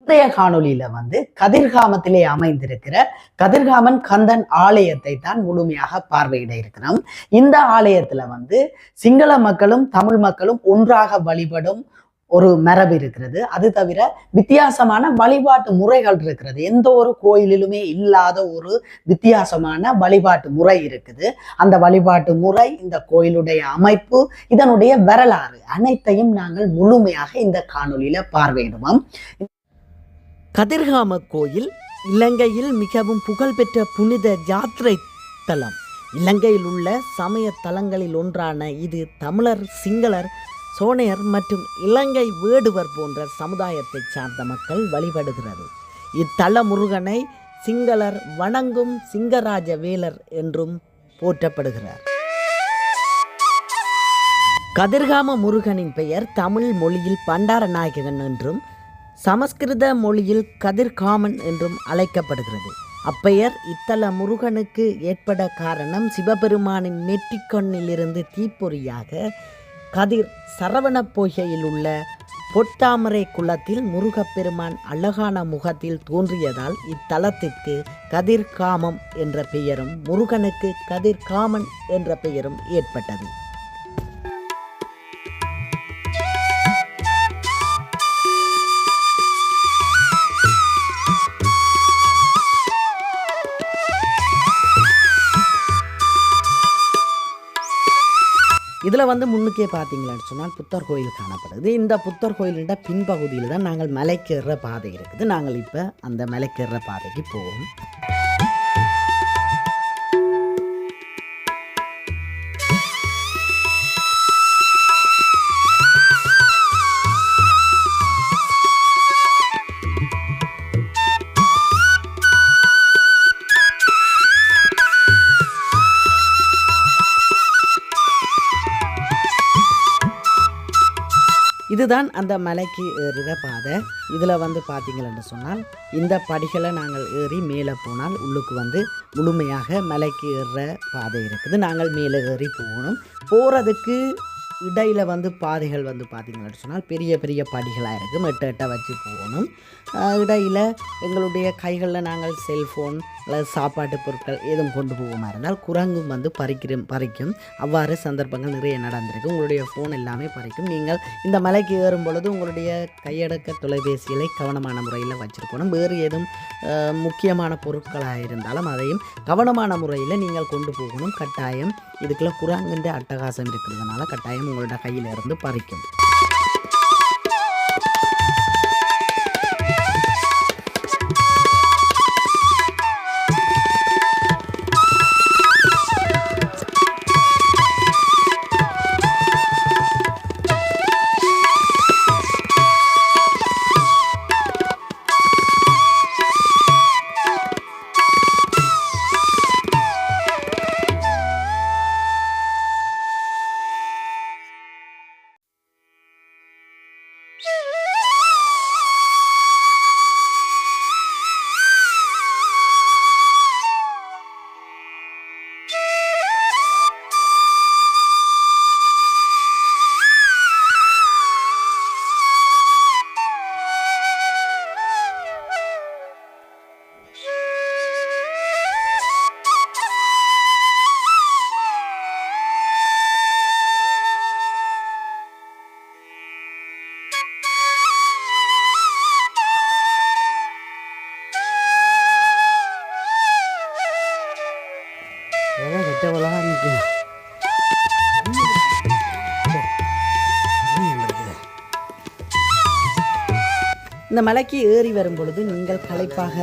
இன்றைய காணொலியில கதிர்காமத்திலே அமைந்திருக்கிற கதிர்காமன் கந்தன் ஆலயத்தை தான் முழுமையாக பார்வையிட இருக்கிறோம். இந்த ஆலயத்துல சிங்கள மக்களும் தமிழ் மக்களும் ஒன்றாக வழிபடும் ஒரு மரபு இருக்கிறது. அது தவிர வித்தியாசமான வழிபாட்டு முறைகள் இருக்கிறது. எந்த ஒரு கோயிலிலுமே இல்லாத ஒரு வித்தியாசமான வழிபாட்டு முறை இருக்குது. அந்த வழிபாட்டு முறை, இந்த கோயிலுடைய அமைப்பு, இதனுடைய வரலாறு அனைத்தையும் நாங்கள் முழுமையாக இந்த காணொலியில பார்வையிடுவோம். கதிர்காம கோயில் இலங்கையில் மிகவும் புகழ்பெற்ற புனித யாத்திரை தலம். இலங்கையில் உள்ள சமய தலங்களில் ஒன்றான இது தமிழர், சிங்களர், சோனையர் மற்றும் இலங்கை வேடுவர் போன்ற சமுதாயத்தை சார்ந்த மக்கள் வழிபடுகிறது. இத்தல முருகனை சிங்களர் வணங்கும் சிங்கராஜ வேலர் என்றும் போற்றப்படுகிறார். கதிர்காம முருகனின் பெயர் தமிழ் மொழியில் பண்டாரநாயகன் என்றும் சமஸ்கிருத மொழியில் கதிர்காமன் என்றும் அழைக்கப்படுகிறது. அப்பெயர் இத்தல முருகனுக்கு ஏற்பட காரணம் சிவபெருமானின் நெற்றிக்கண்ணிலிருந்து தீப்பொறியாக கதிர் சரவண பொய்கையில் உள்ள பொட்டாமரை குளத்தில் முருகப்பெருமான் அழகான முகத்தில் தோன்றியதால் இத்தலத்திற்கு கதிர்காமம் என்ற பெயரும் முருகனுக்கு கதிர்காமன் என்ற பெயரும் ஏற்பட்டது. இதில் முன்னுக்கே பார்த்தீங்களான்னு சொன்னால் புத்தர் கோயில் காணப்படுது. இந்த புத்தர் கோயிலின் பின்பகுதியில் தான் நாங்கள் மலைக்கேற பாதை இருக்குது. நாங்கள் இப்போ அந்த மலைக்கேற பாதைக்கு போவோம். இதுதான் அந்த மலைக்கு ஏறுகிற பாதை. இதில் பார்த்தீங்களன்னு சொன்னால் இந்த படிகளை நாங்கள் ஏறி மேலே போனால் உள்ளுக்கு முழுமையாக மலைக்கு ஏறுற பாதை இருக்குது. நாங்கள் மேலே ஏறி போகணும். போகிறதுக்கு இடையில் பாதைகள் பார்த்தீங்கன்னு சொன்னால் பெரிய பெரிய படிகளாக இருக்கும். எட்ட வச்சு போகணும். இடையில் எங்களுடைய கைகளில் நாங்கள் செல்ஃபோன் அல்லது சாப்பாட்டு பொருட்கள் எதுவும் கொண்டு போகாமல் இருந்தால் குரங்கும் பறிக்கும். அவ்வாறு சந்தர்ப்பங்கள் நிறைய நடந்திருக்கு. உங்களுடைய ஃபோன் எல்லாமே பறிக்கும். நீங்கள் இந்த மலைக்கு ஏறும் பொழுது உங்களுடைய கையடக்க தொலைபேசிகளை கவனமான முறையில் வச்சுருக்கணும். வேறு ஏதும் முக்கியமான பொருட்களாக இருந்தாலும் அதையும் கவனமான முறையில் நீங்கள் கொண்டு போகணும். கட்டாயம் இதுக்குள்ள குரங்குன்ற அட்டகாசம் இருக்கிறதுனால கட்டாயம் உங்களோட கையில் இருந்து பறிக்கும். இந்த மலைக்கு ஏறி வரும் பொழுது நீங்கள் களைப்பாக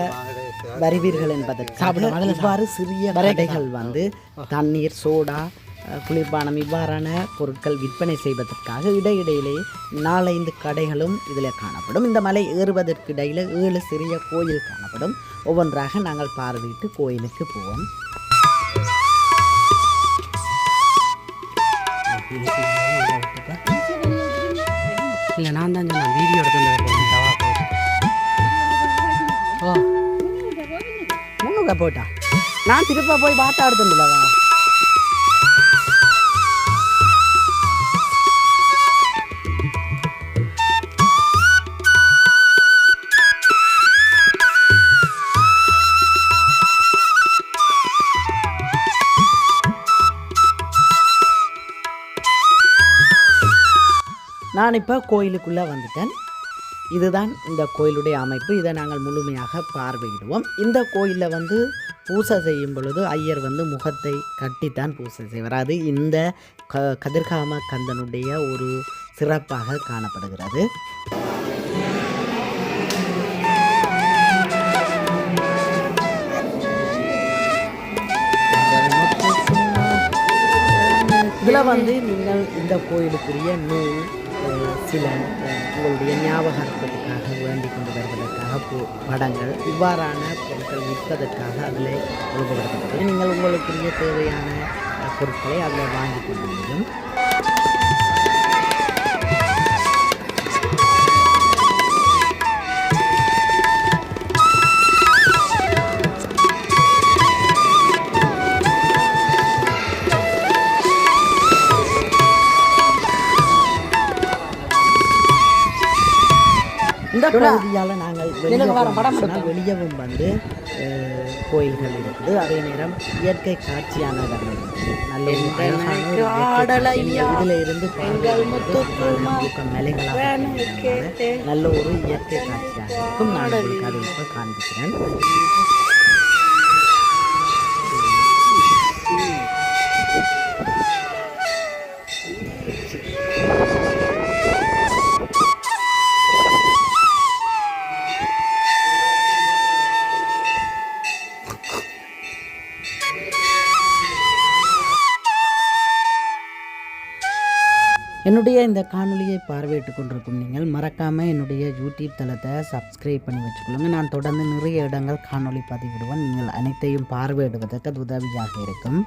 வருவீர்கள் என்பதற்காக இவ்வாறு சிறிய கடைகள் தண்ணீர், சோடா, குளிர்பானம் இவ்வாறான பொருட்கள் விற்பனை செய்வதற்காக இடையிடையிலே 4-5 கடைகளும் இதில் காணப்படும். இந்த மலை ஏறுவதற்கு இடையில் 7 சிறிய கோயில் காணப்படும். ஒவ்வொன்றாக நாங்கள் பார்வையிட்டு கோயிலுக்கு போவோம். இல்லை, நான் தான் சொன்னேன் வீடியோ எடுத்து முன்னுக்க போட்டா நான் திருப்ப போய் பாட்டா எடுத்துட்டுலவா. நான் இப்போ கோயிலுக்குள்ளே வந்துட்டேன். இதுதான் இந்த கோயிலுடைய அமைப்பு. இதை நாங்கள் முழுமையாக பார்வையிடுவோம். இந்த கோயிலில் வந்து பூசை செய்யும் பொழுது ஐயர் வந்து முகத்தை கட்டித்தான் பூசை செய்வார். அது இந்த கதிர்காம கந்தனுடைய ஒரு சிறப்பாக காணப்படுகிறது. இதில் வந்து நீங்கள் இந்த கோயிலுக்குரிய நூல், சில உங்களுடைய ஞாபகார்த்தத்துக்காக வேண்டிக் கொண்டு வருவதற்காக படங்கள் இவ்வாறான பொருட்கள் விற்பதற்காக அதில் எழுதப்படுகிறது. நீங்கள் உங்களுக்குரிய தேவையான பொருட்களை அதில் வாங்கி கொள்ள முடியும். இந்த பகுதியால் நாங்கள் வெளியவும் வந்து கோயில்கள் இருக்குது. அதே நேரம் இயற்கை காட்சியான இடங்கள் இருக்குது. நல்ல இதில் இருந்து மலைகளாக நல்ல ஒரு இயற்கை காட்சியாக இருக்கும். நான் உங்களுக்கு அதை இப்போ காண்பிக்கிறேன். என்னுடைய இந்த காணொலியை பார்வையிட்டு கொண்டிருக்கும் நீங்கள் மறக்காமல் என்னுடைய யூடியூப் தளத்தை சப்ஸ்கிரைப் பண்ணி வச்சுக்கொள்ளுங்க. நான் தொடர்ந்து நிறைய இடங்கள் காணொலி பதிவிடுவேன். நீங்கள் அனைத்தையும் பார்வையிடுவதற்கு அது உதவியாக இருக்கும்.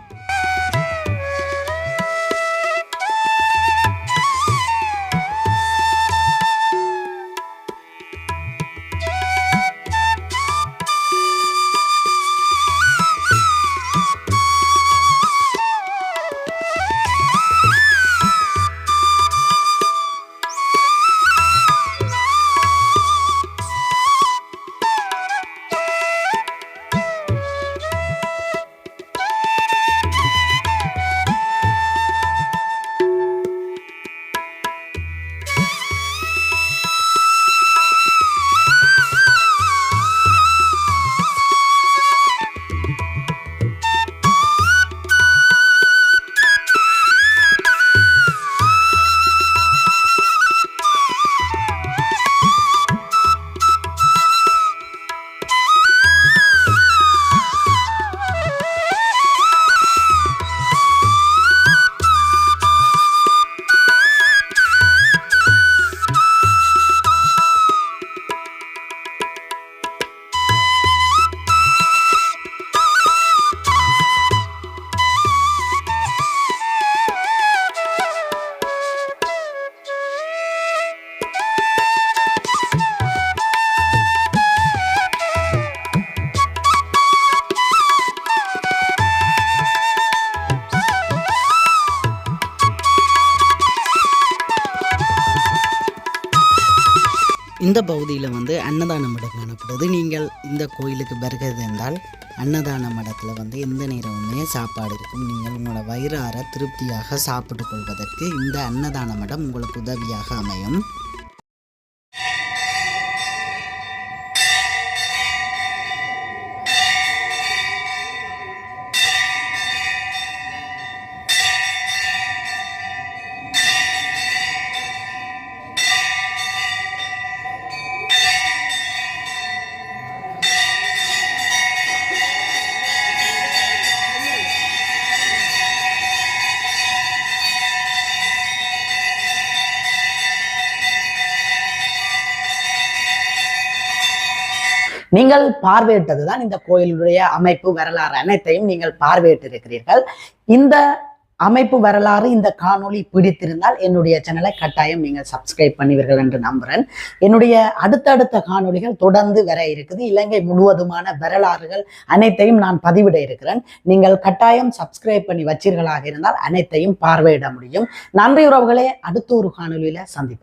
இந்த பகுதியில் வந்து அன்னதான மடம் காணப்படுது. நீங்கள் இந்த கோயிலுக்கு வருகிறது என்றால் அன்னதான மடத்தில் வந்து எந்த நேரமுமே சாப்பாடு இருக்கும். நீங்கள் உங்களோட வயிறார திருப்தியாக சாப்பிட்டு கொள்வதற்கு இந்த அன்னதான மடம் உங்களுக்கு உதவியாக அமையும். நீங்கள் பார்வையிட்டதுதான் இந்த கோயிலுடைய அமைப்பு வரலாறு அனைத்தையும் நீங்கள் பார்வையிட்டு இருக்கிறீர்கள். இந்த அமைப்பு வரலாறு இந்த காணொளி பிடித்திருந்தால் என்னுடைய சேனலை கட்டாயம் நீங்கள் சப்ஸ்கிரைப் பண்ணுவீர்கள் என்று நம்புகிறேன். என்னுடைய அடுத்தடுத்த காணொளிகள் தொடர்ந்து வர இருக்குது. இலங்கை முழுவதுமான வரலாறுகள் அனைத்தையும் நான் பதிவிட இருக்கிறேன். நீங்கள் கட்டாயம் சப்ஸ்கிரைப் பண்ணி வச்சீர்களாக இருந்தால் அனைத்தையும் பார்வையிட முடியும். நன்றி உறவுகளே, அடுத்த ஒரு காணொளியில சந்திப்போம்.